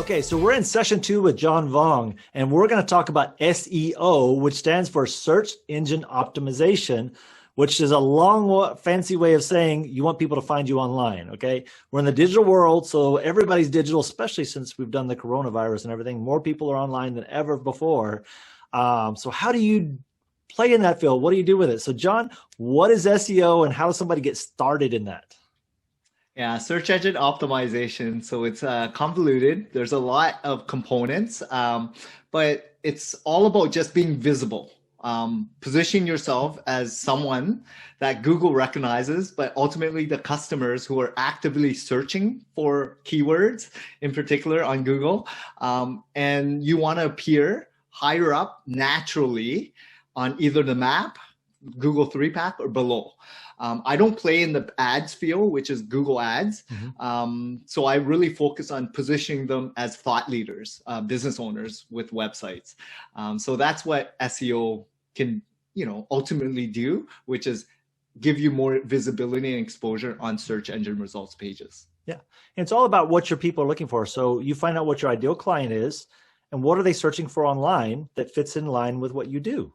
Okay, so we're in session 2 with John Vuong, and we're going to talk about SEO, which stands for Search Engine Optimization, which is a long, fancy way of saying you want people to find you online, okay? We're in the digital world, so everybody's digital, especially since we've done the coronavirus and everything. More people are online than ever before. So how do you play in that field? What do you do with it? So John, what is SEO and how does somebody get started in that? Yeah, search engine optimization. So it's convoluted. There's a lot of components, but it's all about just being visible, positioning yourself as someone that Google recognizes, but ultimately the customers who are actively searching for keywords in particular on Google, and you want to appear higher up naturally on either the map, Google 3-pack, or below. I don't play in the ads field, which is Google Ads. So I really focus on positioning them as thought leaders, business owners with websites. So that's what SEO can, ultimately do, which is give you more visibility and exposure on search engine results pages. Yeah, and it's all about what your people are looking for. So you find out what your ideal client is and what are they searching for online that fits in line with what you do.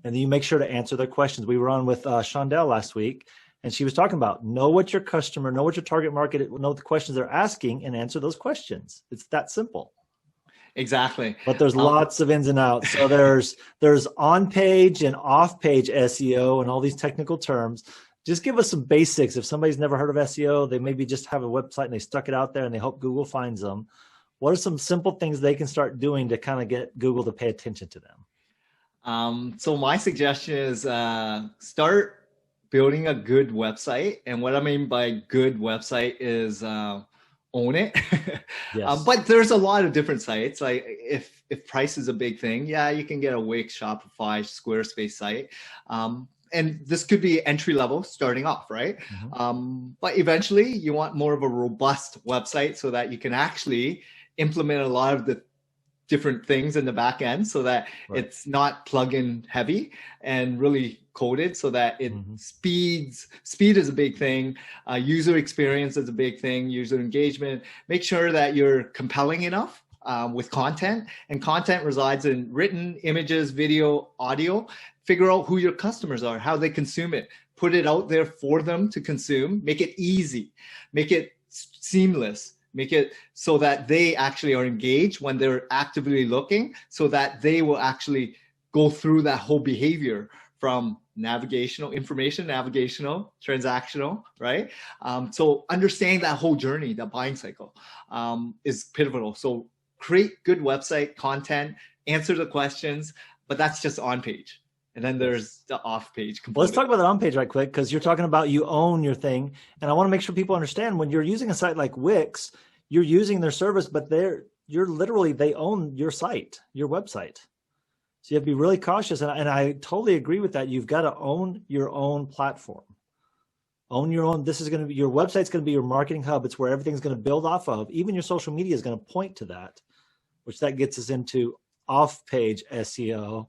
And then you make sure to answer their questions. We were on with Shondell last week, and she was talking about know what your customer, know what your target market, know the questions they're asking, and answer those questions. It's that simple. Exactly. But there's lots of ins and outs. So there's on-page and off-page SEO and all these technical terms. Just give us some basics. If somebody's never heard of SEO, they maybe just have a website and they stuck it out there and they hope Google finds them. What are some simple things they can start doing to kind of get Google to pay attention to them? So my suggestion is start building a good website. And what I mean by good website is own it. Yes. But there's a lot of different sites. Like if price is a big thing, yeah, you can get a Wix, Shopify, Squarespace site. And this could be entry level starting off, right? But eventually you want more of a robust website so that you can actually implement a lot of the different things in the back end so that it's not plugin heavy and really coded so that it speed is a big thing. User experience is a big thing, user engagement. Make sure that you're compelling enough with content, and content resides in written, images, video, audio. Figure out who your customers are, how they consume it, put it out there for them to consume, make it easy, make it seamless. Make it so that they actually are engaged when they're actively looking, so that they will actually go through that whole behavior from navigational, transactional, right? So understanding that whole journey, that buying cycle is pivotal. So create good website content, answer the questions, but that's just on page. And then there's the off-page component. Well, let's talk about that on-page right quick, because you're talking about you own your thing. And I want to make sure people understand when you're using a site like Wix, you're using their service, but they own your site, your website. So you have to be really cautious. And I totally agree with that. You've got to own your own platform. Own your own. This is going to be, your website's going to be your marketing hub. It's where everything's going to build off of. Even your social media is going to point to that, which that gets us into off-page SEO.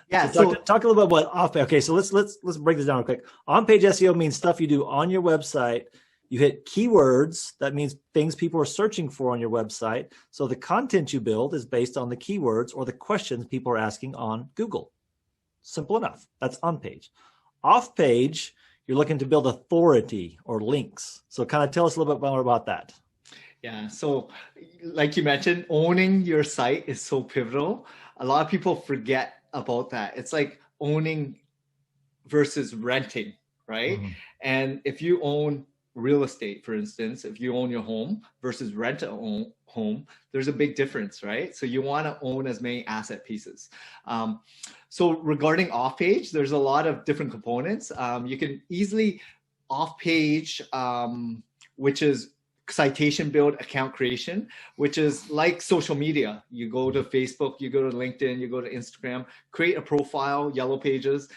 Yeah. So talk a little bit about off-page. Okay, so let's break this down real quick. On-page SEO means stuff you do on your website. You hit keywords. That means things people are searching for on your website. So the content you build is based on the keywords or the questions people are asking on Google. Simple enough. That's on-page. Off-page, you're looking to build authority or links. So kind of tell us a little bit more about that. Yeah. So like you mentioned, owning your site is so pivotal. A lot of people forget about that. It's like owning versus renting, right? And if you own real estate, for instance, if you own your home versus rent a home, there's a big difference, right? So you want to own as many asset pieces. So regarding off-page, there's a lot of different components. You can easily off-page, which is citation build, account creation, which is like social media. You go to Facebook, you go to LinkedIn, you go to Instagram, create a profile, yellow pages.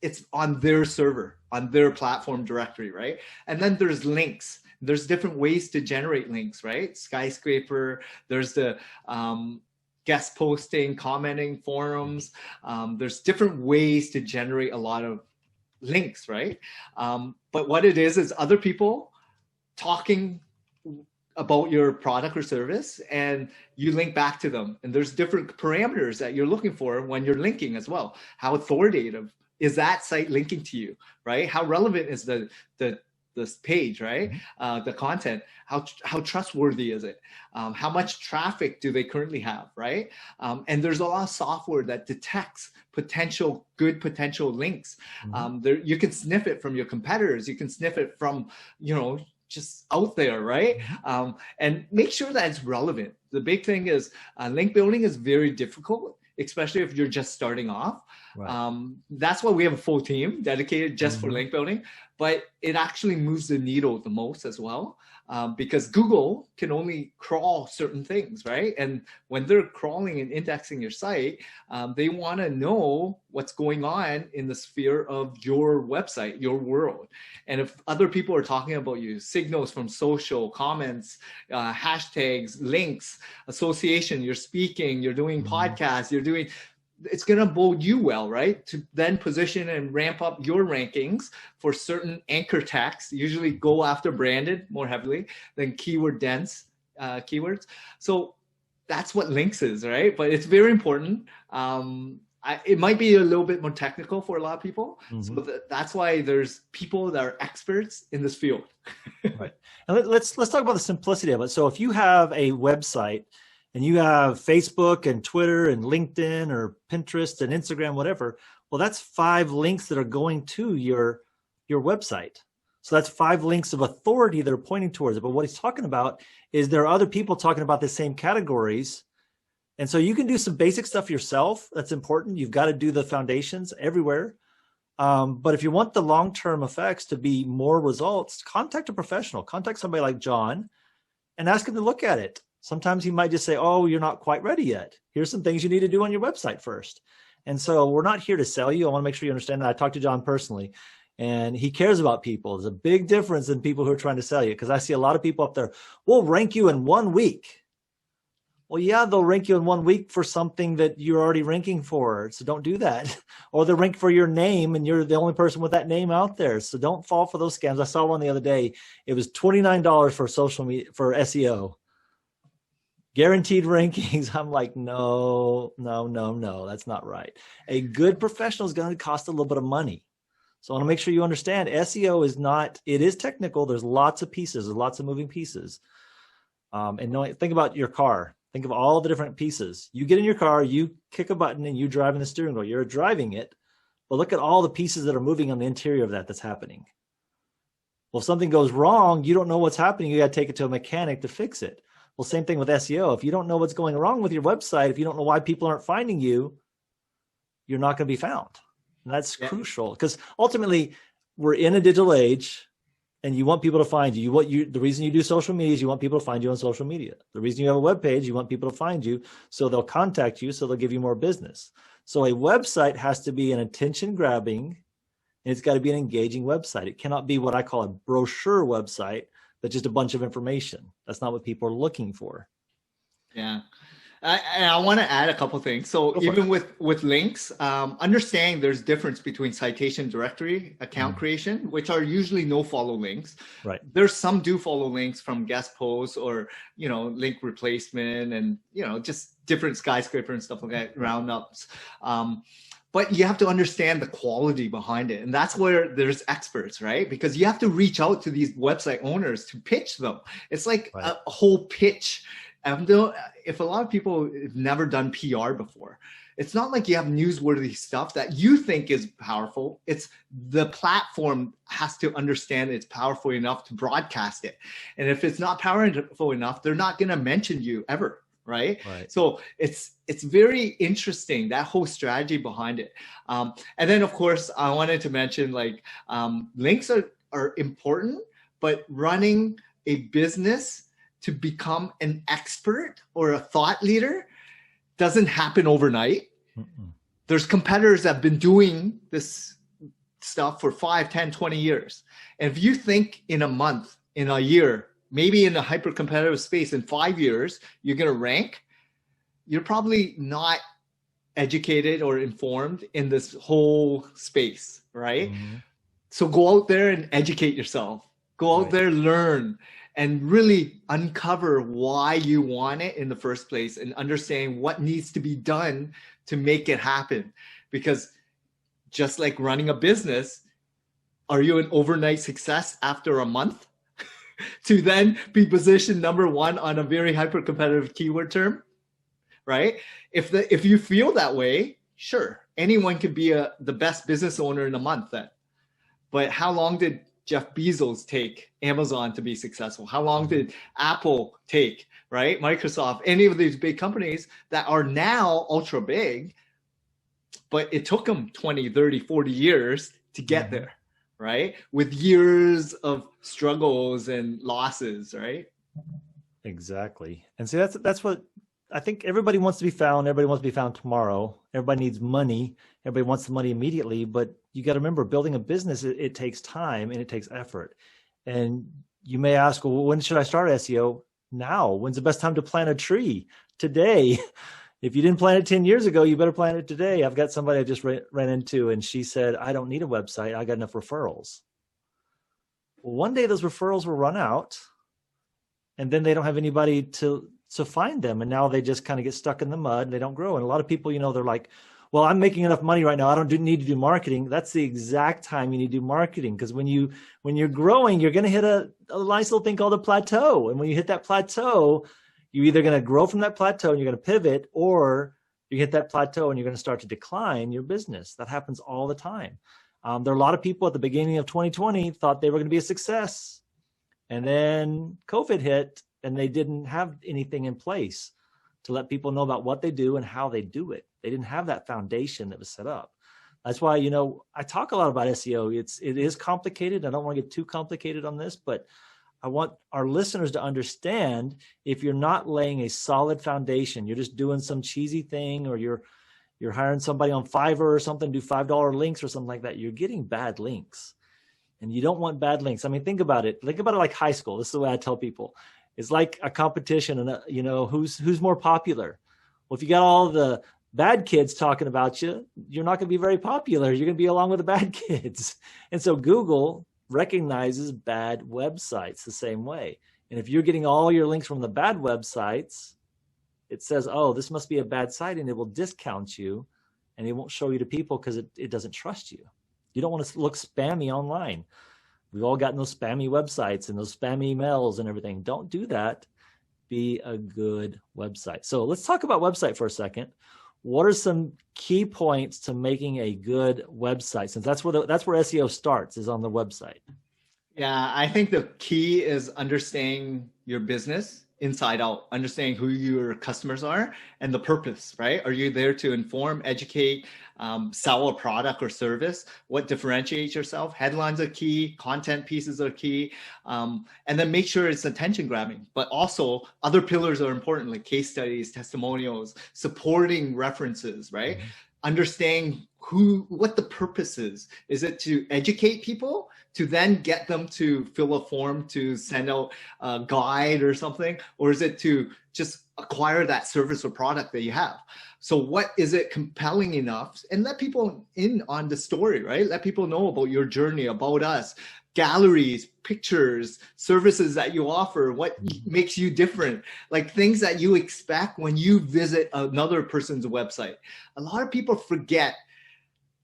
It's on their server, on their platform directory, right? And then there's links. There's different ways to generate links, right? Skyscraper, there's the guest posting, commenting, forums. There's different ways to generate a lot of links, right? But what it is other people talking about your product or service, and you link back to them. And there's different parameters that you're looking for when you're linking as well. How authoritative is that site linking to you, right? How relevant is this page, right? The content, how trustworthy is it? How much traffic do they currently have, right? And there's a lot of software that detects good potential links. There, you can sniff it from your competitors. You can sniff it from, just out there, right? And make sure that it's relevant. The big thing is link building is very difficult, especially if you're just starting off. Right. That's why we have a full team dedicated just for link building, but it actually moves the needle the most as well, because Google can only crawl certain things, right? And when they're crawling and indexing your site, they want to know what's going on in the sphere of your website, your world. And if other people are talking about you, signals from social, comments, hashtags, links, association, you're speaking, you're doing podcasts, it's going to bode you well, right? To then position and ramp up your rankings for certain anchor text, usually go after branded more heavily than keyword dense keywords. So that's what links is, right? But it's very important. It might be a little bit more technical for a lot of people. So that's why there's people that are experts in this field. Right. And let's talk about the simplicity of it. So if you have a website and you have Facebook and Twitter and LinkedIn or Pinterest and Instagram, whatever, well, that's 5 links that are going to your website. So that's 5 links of authority that are pointing towards it. But what he's talking about is there are other people talking about the same categories. And so you can do some basic stuff yourself. That's important. You've got to do the foundations everywhere. But if you want the long-term effects to be more results, contact a professional, contact somebody like John and ask him to look at it. Sometimes he might just say, oh, you're not quite ready yet. Here's some things you need to do on your website first. And so we're not here to sell you. I want to make sure you understand that. I talked to John personally, and he cares about people. There's a big difference in people who are trying to sell you, because I see a lot of people up there, we'll rank you in 1 week. Well, yeah, they'll rank you in 1 week for something that you're already ranking for. So don't do that. Or they'll rank for your name and you're the only person with that name out there. So don't fall for those scams. I saw one the other day. It was $29 for social media, for SEO. Guaranteed rankings. I'm like, no, that's not right. A good professional is going to cost a little bit of money. So I want to make sure you understand SEO is not, it is technical. There's lots of pieces, there's lots of moving pieces. And think about your car. Think of all the different pieces. You get in your car, you kick a button and you drive in the steering wheel. You're driving it, but look at all the pieces that are moving on the interior of that's happening. Well, if something goes wrong, you don't know what's happening. You got to take it to a mechanic to fix it. Well, same thing with SEO. If you don't know what's going wrong with your website, if you don't know why people aren't finding you, you're not going to be found. And that's crucial, because ultimately we're in a digital age and you want people to find you. The reason you do social media is you want people to find you on social media. The reason you have a web page, you want people to find you, so they'll contact you, so they'll give you more business. So a website has to be an attention grabbing, and it's got to be an engaging website. It cannot be what I call a brochure website that's just a bunch of information. That's not what people are looking for. Yeah. I want to add a couple things. So even with links, understanding there's difference between citation directory account creation, which are usually no follow links. Right. There's some do follow links from guest posts or, link replacement and, just different skyscraper and stuff like that, roundups. But you have to understand the quality behind it. And that's where there's experts, right? Because you have to reach out to these website owners to pitch them. It's like a whole pitch. If a lot of people have never done PR before, it's not like you have newsworthy stuff that you think is powerful. It's the platform has to understand it's powerful enough to broadcast it. And if it's not powerful enough, they're not going to mention you ever. Right. So it's very interesting, that whole strategy behind it. And then, of course, I wanted to mention links are important, but running a business to become an expert or a thought leader doesn't happen overnight. There's competitors that have been doing this stuff for 5, 10, 20 years. And if you think in a month, in a year, maybe in a hyper competitive space in 5 years, you're going to rank, you're probably not educated or informed in this whole space, right? So go out there and educate yourself. Go out there, learn, and really uncover why you want it in the first place and understand what needs to be done to make it happen. Because just like running a business, are you an overnight success after a month to then be positioned number one on a very hyper competitive keyword term, right? If you feel that way, sure, anyone could be the best business owner in a month then. But how long did Jeff Bezos take Amazon to be successful? How long did Apple take, right? Microsoft, any of these big companies that are now ultra big, but it took them 20, 30, 40 years to get there, right? With years of struggles and losses, right? Exactly. And see, that's what I think. Everybody wants to be found. Everybody wants to be found tomorrow. Everybody needs money. Everybody wants the money immediately. But you got to remember, building a business, it takes time and it takes effort. And you may ask, well, when should I start SEO? Now. When's the best time to plant a tree? Today. If you didn't plant it 10 years ago, you better plant it today. I've got somebody I just ran into, and she said, I don't need a website. I got enough referrals. Well, one day those referrals will run out, and then they don't have anybody to find them. And now they just kind of get stuck in the mud and they don't grow. And a lot of people, they're like, well, I'm making enough money right now. I don't need to do marketing. That's the exact time you need to do marketing. Because when you're growing, you're going to hit a nice little thing called a plateau. And when you hit that plateau, you're either going to grow from that plateau and you're going to pivot, or you hit that plateau and you're going to start to decline your business. That happens all the time. There are a lot of people at the beginning of 2020 thought they were going to be a success. And then COVID hit and they didn't have anything in place to let people know about what they do and how they do it. They didn't have that foundation that was set up. That's why, I talk a lot about SEO. It is complicated. I don't want to get too complicated on this, but I want our listeners to understand, if you're not laying a solid foundation, you're just doing some cheesy thing, or you're hiring somebody on Fiverr or something, do $5 links or something like that, you're getting bad links. And you don't want bad links. I mean, think about it. Think about it like high school. This is the way I tell people. It's like a competition, and who's more popular. Well, if you got all the bad kids talking about you, you're not going to be very popular. You're going to be along with the bad kids. And so Google recognizes bad websites the same way. And if you're getting all your links from the bad websites, it says, oh, this must be a bad site, and it will discount you, and it won't show you to people because it doesn't trust you. You don't want to look spammy online. We've all gotten those spammy websites and those spammy emails and everything. Don't do that. Be a good website. So let's talk about website for a second. What are some key points to making a good website? Since that's where SEO starts, is on the website. Yeah, I think the key is understanding your business inside out, understanding who your customers are and the purpose, right? Are you there to inform, educate, sell a product or service? What differentiates yourself? Headlines are key, content pieces are key, and then make sure it's attention grabbing. But also other pillars are important, like case studies, testimonials, supporting references, right? Mm-hmm. Understanding what the purpose is. Is it to educate people, to then get them to fill a form to send out a guide or something? Or is it to just acquire that service or product that you have? So what is it compelling enough? And let people in on the story, right? Let people know about your journey, about us, galleries, pictures, services that you offer, what makes you different, like things that you expect when you visit another person's website. A lot of people forget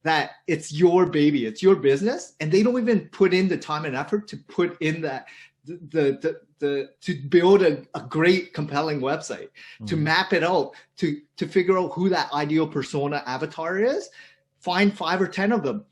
that it's your baby, it's your business, and they don't even put in the time and effort to put in that to build a great, compelling website, to map it out, to figure out who that ideal persona avatar is, find 5 or 10 of them,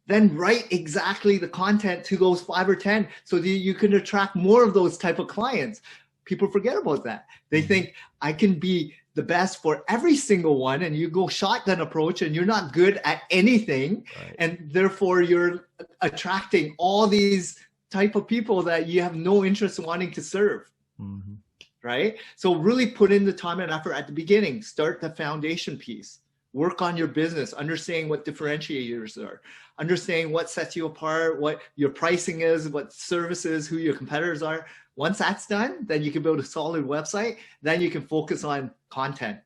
then write exactly the content to those 5 or 10 so that you can attract more of those type of clients. People forget about that. They think I can be the best for every single one, and you go shotgun approach and you're not good at anything. Right. And therefore you're attracting all these type of people that you have no interest in wanting to serve. Mm-hmm. Right? So really put in the time and effort at the beginning. Start the foundation piece. Work on your business, understanding what differentiators are, understanding what sets you apart, what your pricing is, what services, who your competitors are. Once that's done, then you can build a solid website. Then you can focus on content,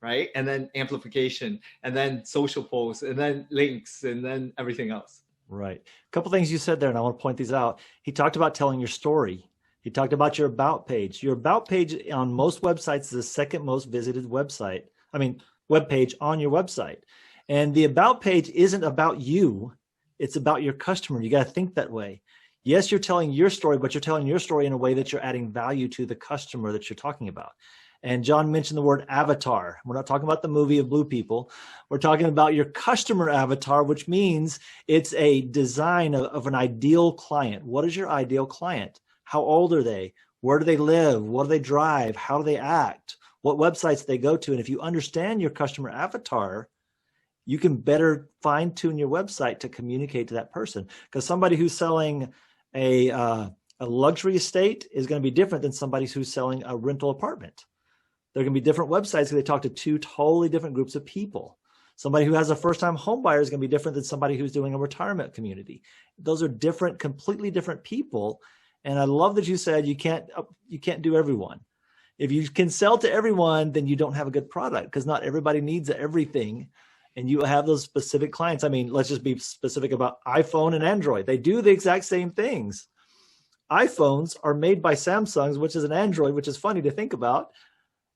right? And then amplification, and then social posts, and then links, and then everything else. Right. A couple things you said there, and I want to point these out. He talked about telling your story. He talked about your about page. Your about page on most websites is the second most visited website. I mean, web page on your website. And the about page isn't about you. It's about your customer. You got to think that way. Yes, you're telling your story, but you're telling your story in a way that you're adding value to the customer that you're talking about. And John mentioned the word avatar. We're not talking about the movie of blue people. We're talking about your customer avatar, which means it's a design of an ideal client. What is your ideal client? How old are they? Where do they live? What do they drive? How do they act? What websites they go to? And if you understand your customer avatar, you can better fine tune your website to communicate to that person. Because somebody who's selling a luxury estate is going to be different than somebody who's selling a rental apartment. There are going to be different websites because they talk to two totally different groups of people. Somebody who has a first-time home buyer is going to be different than somebody who's doing a retirement community. Those are different, completely different people. And I love that you said you can't do everyone. If you can sell to everyone, then you don't have a good product because not everybody needs everything. And you have those specific clients. I mean, let's just be specific about iPhone and Android. They do the exact same things. iPhones are made by Samsung, which is an Android, which is funny to think about.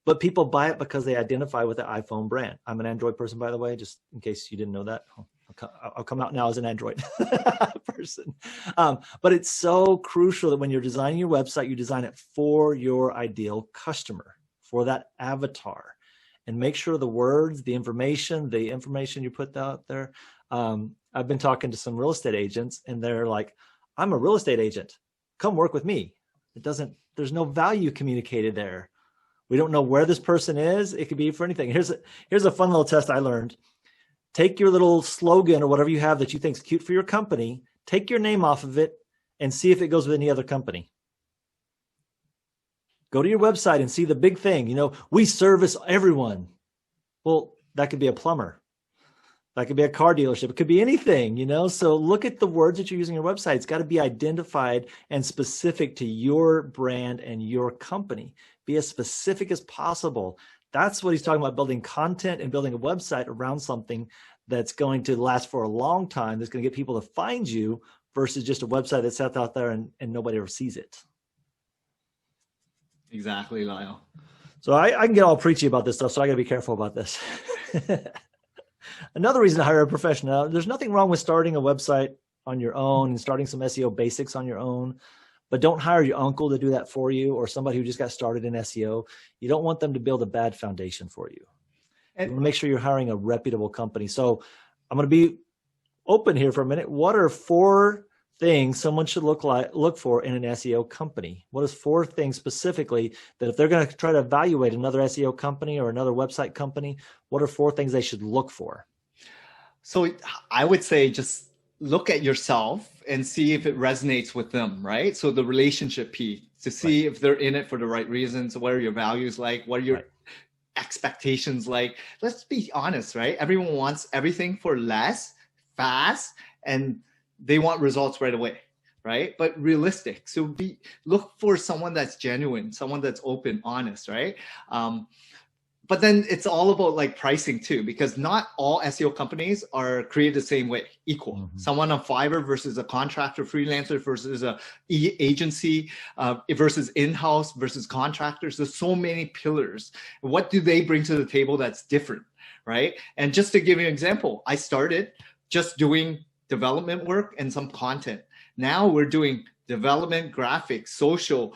But people buy it because they identify with the iPhone brand. I'm an Android person, by the way, just in case you didn't know that. I'll come out now as an Android person. But it's so crucial that when you're designing your website, you design it for your ideal customer, for that avatar. And make sure the words, the information you put out there. I've been talking to some real estate agents and they're like, I'm a real estate agent. Come work with me. There's no value communicated there. We don't know where this person is. It could be for anything. Here's a fun little test I learned. Take your little slogan or whatever you have that you think is cute for your company, take your name off of it and see if it goes with any other company. Go to your website and see the big thing, we service everyone. Well, that could be a plumber. That could be a car dealership. It could be anything, So look at the words that you're using on your website. It's got to be identified and specific to your brand and your company. Be as specific as possible. That's what he's talking about, building content and building a website around something that's going to last for a long time, that's going to get people to find you versus just a website that's set out there and nobody ever sees it. Exactly, Lyle. So I can get all preachy about this stuff, so I got to be careful about this. Another reason to hire a professional, there's nothing wrong with starting a website on your own and starting some SEO basics on your own, but don't hire your uncle to do that for you or somebody who just got started in SEO. You don't want them to build a bad foundation for you. And you want to make sure you're hiring a reputable company. So I'm going to be open here for a minute. What are 4 things someone should look for in an SEO company? What is 4 things specifically that if they're going to try to evaluate another SEO company or another website company, what are 4 things they should look for? So I would say just look at yourself and see if it resonates with them, right? So the relationship piece, to see if they're in it for the right reasons. What are your values like? What are your expectations like? Let's be honest, right? Everyone wants everything for less, fast, and they want results right away, right? But realistic. So look for someone that's genuine, someone that's open, honest, right? But then it's all about like pricing too, because not all SEO companies are created the same way, equal. Mm-hmm. Someone on Fiverr versus a contractor, freelancer versus a agency versus in-house versus contractors. There's so many pillars. What do they bring to the table that's different, right? And just to give you an example, I started just doing development work and some content. Now we're doing development, graphics, social,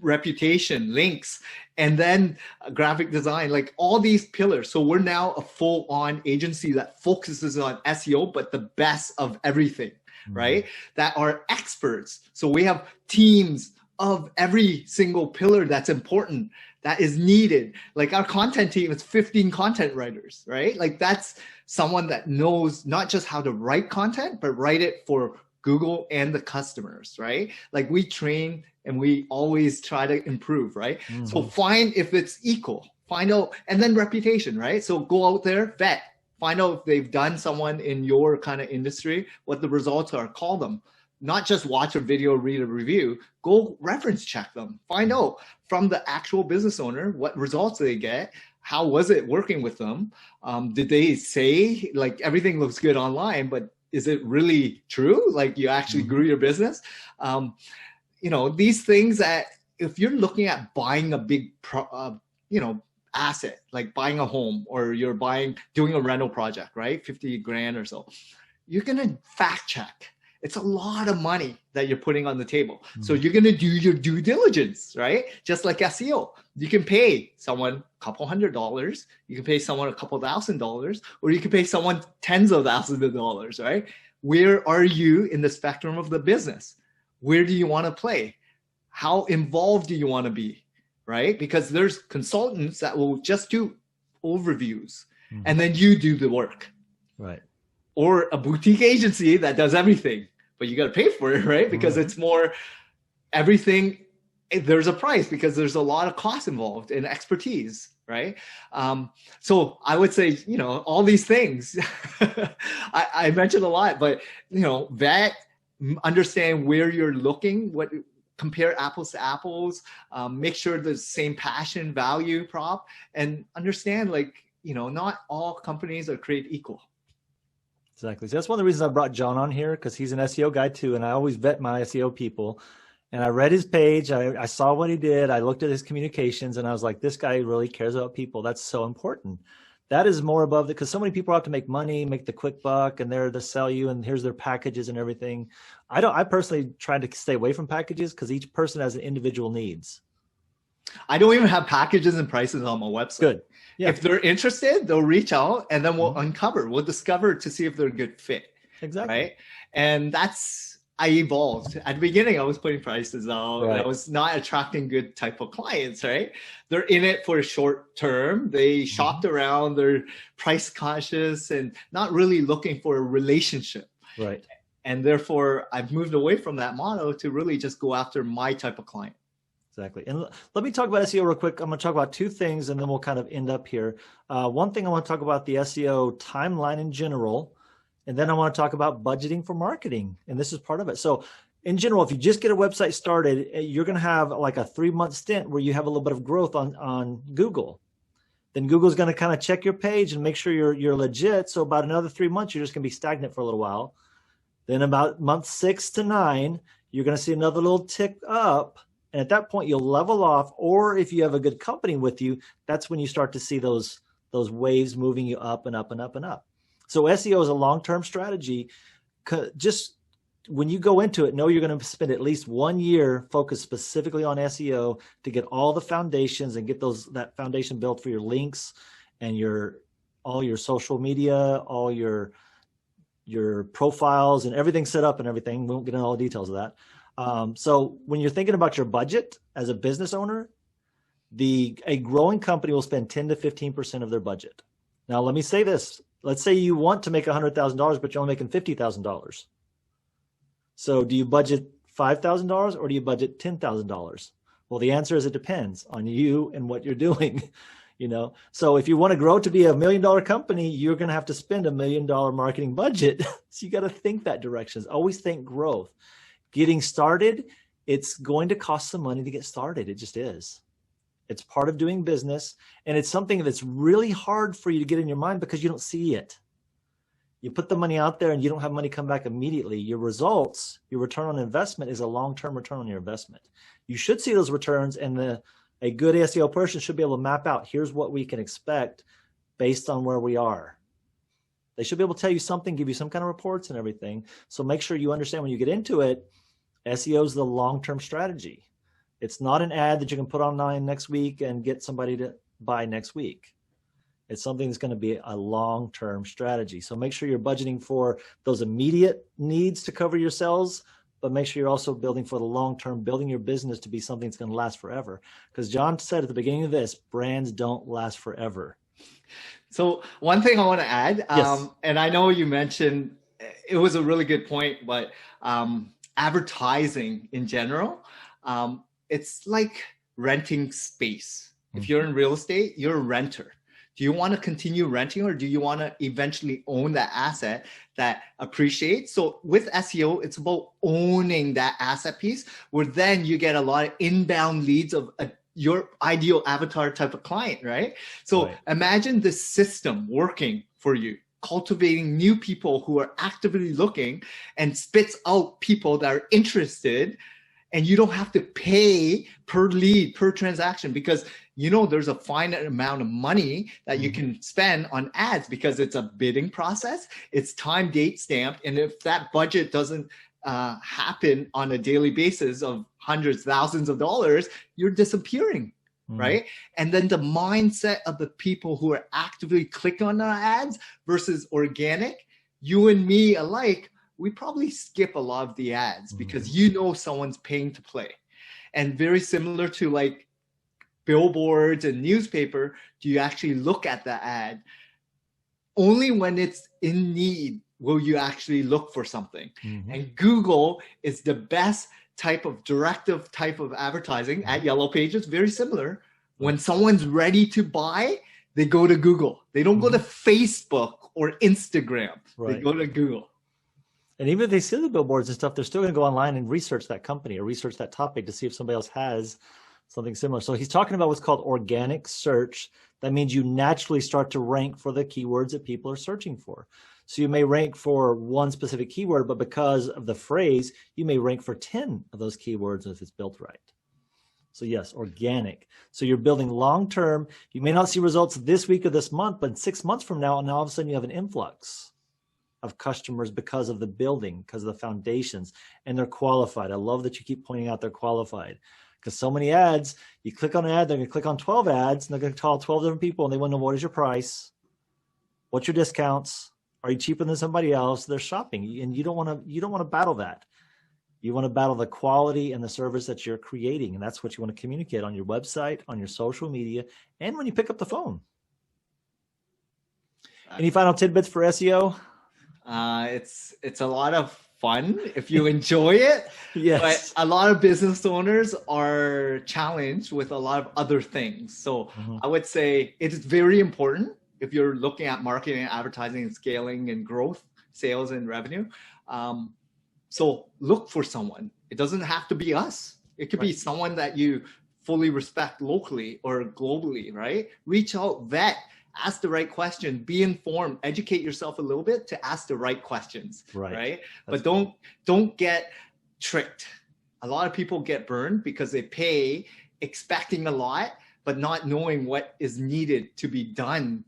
reputation, links, and then graphic design, like all these pillars. So we're now a full-on agency that focuses on SEO, but the best of everything, right? That are experts. So we have teams of every single pillar that's important, that is needed. Like our content team is 15 content writers, right? Like that's someone that knows not just how to write content, but write it for Google and the customers, right? Like we train and we always try to improve, right? Mm-hmm. So find if it's equal, find out, and then reputation, right? So go out there, vet, find out if they've done someone in your kind of industry, what the results are, call them. Not just watch a video, read a review, go reference check them. Find out from the actual business owner what results they get. How was it working with them? Did they say like everything looks good online, but is it really true? Like you actually grew your business? these things that if you're looking at buying a big, asset, like buying a home, or you're doing a rental project, right? 50 grand or so, you're going to fact check. It's a lot of money that you're putting on the table. Mm-hmm. So you're going to do your due diligence, right? Just like SEO. You can pay someone a couple $100. You can pay someone a couple $1,000, or you can pay someone tens of thousands of dollars, right? Where are you in the spectrum of the business? Where do you want to play? How involved do you want to be, right? Because there's consultants that will just do overviews, mm-hmm. and then you do the work. Right. Or a boutique agency that does everything, but you got to pay for it, right? Because it's more everything. There's a price because there's a lot of cost involved in expertise, right? So I would say, all these things I mentioned a lot, but, vet, understand where you're looking, compare apples to apples, make sure the same passion, value prop, and understand, not all companies are created equal. Exactly. So that's one of the reasons I brought John on here, because he's an SEO guy too. And I always vet my SEO people. And I read his page. I saw what he did. I looked at his communications, and I was like, this guy really cares about people. That's so important. That is more above because so many people have to make money, make the quick buck, and they're to sell you, and here's their packages and everything. I personally try to stay away from packages because each person has individual needs. I don't even have packages and prices on my website. Good. Yeah. If they're interested, they'll reach out, and then we'll discover to see if they're a good fit. Exactly. Right. And I evolved. At the beginning, I was putting prices out. Right. I was not attracting good type of clients, right? They're in it for a short term. They shopped around, they're price conscious and not really looking for a relationship. Right. And therefore, I've moved away from that model to really just go after my type of client. Exactly. And let me talk about SEO real quick. I'm going to talk about two things, and then we'll kind of end up here. One thing I want to talk about the SEO timeline in general. And then I want to talk about budgeting for marketing. And this is part of it. So in general, if you just get a website started, you're going to have like a 3-month stint where you have a little bit of growth on Google. Then Google's going to kind of check your page and make sure you're legit. So about another 3 months, you're just going to be stagnant for a little while. Then about month 6 to 9, you're going to see another little tick up. And at that point, you'll level off. Or if you have a good company with you, that's when you start to see those waves moving you up and up and up and up. So SEO is a long-term strategy. Just when you go into it, know you're going to spend at least 1 year focused specifically on SEO to get all the foundations and get that foundation built for your links and all your social media, all your profiles and everything set up and everything. We won't get into all the details of that. So when you're thinking about your budget as a business owner, a growing company will spend 10 to 15% of their budget. Now, let me say this. Let's say you want to make $100,000, but you're only making $50,000. So do you budget $5,000 or do you budget $10,000? Well, the answer is it depends on you and what you're doing. So if you want to grow to be $1 million company, you're going to have to spend $1 million marketing budget. So you got to think that direction. Always think growth. Getting started, it's going to cost some money to get started. It just is. It's part of doing business, and it's something that's really hard for you to get in your mind because you don't see it. You put the money out there and you don't have money come back immediately. Your results, your return on investment is a long-term return on your investment. You should see those returns, and a good SEO person should be able to map out, here's what we can expect based on where we are. They should be able to tell you something, give you some kind of reports and everything. So make sure you understand when you get into it, SEO is the long-term strategy. It's not an ad that you can put online next week and get somebody to buy next week. It's something that's going to be a long-term strategy. So make sure you're budgeting for those immediate needs to cover your sales, but make sure you're also building for the long-term, building your business to be something that's going to last forever. Because John said at the beginning of this, brands don't last forever. So one thing I want to add, yes. And I know you mentioned, it was a really good point, but advertising in general, it's like renting space. If you're in real estate, you're a renter. Do you want to continue renting, or do you want to eventually own that asset that appreciates? So with SEO, it's about owning that asset piece, where then you get a lot of inbound leads of your ideal avatar type of client, right? So imagine this system working for you, cultivating new people who are actively looking and spits out people that are interested. and you don't have to pay per lead, per transaction, because there's a finite amount of money that you can spend on ads because it's a bidding process. It's time, date stamped. And if that budget doesn't happen on a daily basis of hundreds, thousands of dollars, you're disappearing, right? And then the mindset of the people who are actively clicking on the ads versus organic, you and me alike, we probably skip a lot of the ads because someone's paying to play. And very similar to like billboards and newspaper, do you actually look at the ad? Only when it's in need will you actually look for something. And Google is the best type of directive type of advertising at Yellow Pages, very similar. When someone's ready to buy, they go to Google. They don't go to Facebook or Instagram. They go to Google. And even if they see the billboards and stuff, they're still going to go online and research that company or research that topic to see if somebody else has something similar. So he's talking about what's called organic search. That means you naturally start to rank for the keywords that people are searching for. So you may rank for one specific keyword, but because of the phrase, you may rank for 10 of those keywords if it's built right. So yes, organic. So you're building long-term. You may not see results this week or this month, but 6 months from now, and all of a sudden you have an influx of customers because of the building, because of the foundations, and they're qualified. I love that you keep pointing out they're qualified, because so many ads, you click on an ad, they're going to click on 12 ads, and they're going to call 12 different people, and they want to know, what is your price? What's your discounts? Are you cheaper than somebody else? They're shopping, and you don't want to battle that. You want to battle the quality and the service that you're creating, and that's what you want to communicate on your website, on your social media, and when you pick up the phone. Any final tidbits for SEO? It's a lot of fun if you enjoy it. Yes. But a lot of business owners are challenged with a lot of other things. So I would say it is very important if you're looking at marketing and advertising and scaling and growth, sales and revenue. So look for someone. It doesn't have to be us. It could be someone that you fully respect locally or globally, right? Reach out, vet, ask the right question, be informed, educate yourself a little bit to ask the right questions, right? But don't get tricked. A lot of people get burned because they pay expecting a lot, but not knowing what is needed to be done,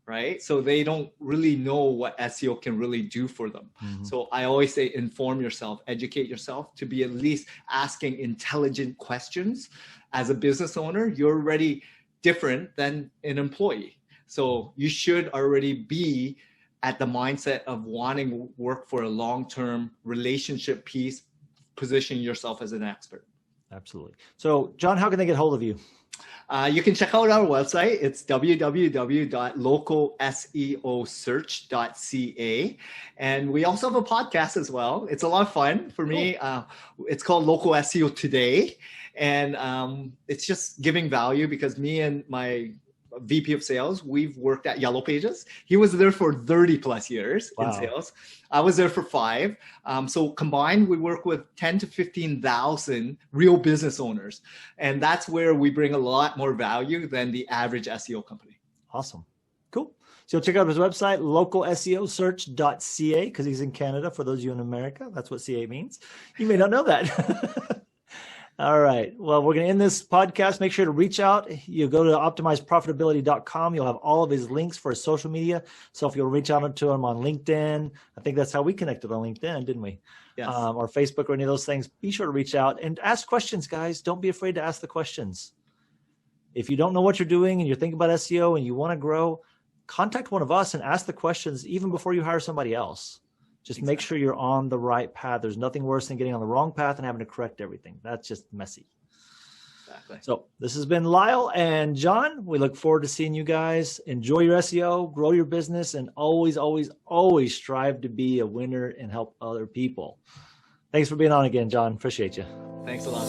right? So they don't really know what SEO can really do for them. So I always say inform yourself, educate yourself to be at least asking intelligent questions. As a business owner, you're already different than an employee. So you should already be at the mindset of wanting to work for a long-term relationship piece, positioning yourself as an expert. Absolutely. So John, how can they get hold of you? You can check out our website. It's www.localseosearch.ca. And we also have a podcast as well. It's a lot of fun for me. It's called Local SEO Today. And it's just giving value because me and my VP of sales, we've worked at Yellow Pages. He was there for 30 plus years in sales. I was there for 5. So combined, we work with 10 to 15,000 real business owners. And that's where we bring a lot more value than the average SEO company. Awesome. Cool. So you'll check out his website, localseosearch.ca, because he's in Canada. For those of you in America, that's what CA means. You may not know that. All right. Well, we're going to end this podcast. Make sure to reach out. You go to optimizeprofitability.com. You'll have all of his links for his social media. So if you'll reach out to him on LinkedIn, I think that's how we connected on LinkedIn, didn't we? Yes. Or Facebook or any of those things. Be sure to reach out and ask questions, guys. Don't be afraid to ask the questions. If you don't know what you're doing and you're thinking about SEO and you want to grow, contact one of us and ask the questions even before you hire somebody else. Just make sure you're on the right path. There's nothing worse than getting on the wrong path and having to correct everything. That's just messy. Exactly. So this has been Lyle and John. We look forward to seeing you guys. Enjoy your SEO, grow your business, and always, always, always strive to be a winner and help other people. Thanks for being on again, John. Appreciate you. Thanks a lot.